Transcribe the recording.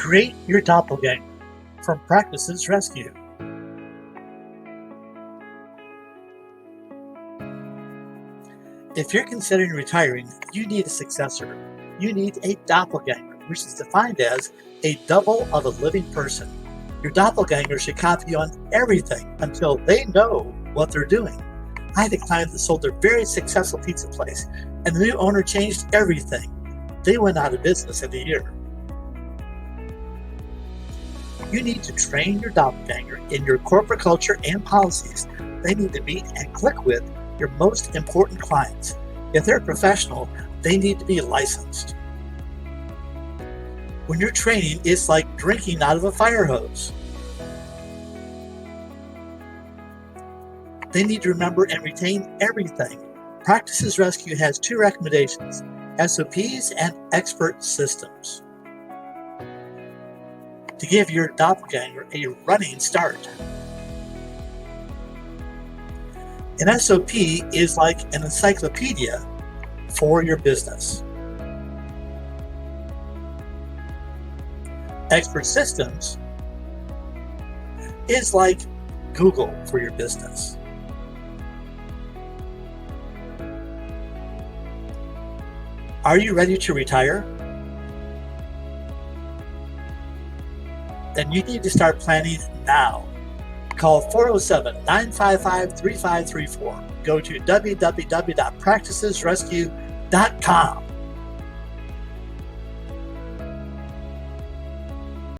Create your doppelganger from Practices Rescue. If you're considering retiring, you need a successor. You need a doppelganger, which is defined as a double of a living person. Your doppelganger should copy you on everything until they know what they're doing. I had a client that sold a very successful pizza place, and the new owner changed everything. They went out of business in a year. You need to train your doppelganger in your corporate culture and policies. They need to meet and click with your most important clients. If they're professional, they need to be licensed. When you're training, it's like drinking out of a fire hose. They need to remember and retain everything. Practices Rescue has 2 recommendations: SOPs and expert systems, to give your doppelganger a running start. An SOP is like an encyclopedia for your business. Expert systems is like Google for your business. Are you ready to retire? Then you need to start planning now. Call 407-955-3534. Go to www.practicesrescue.com.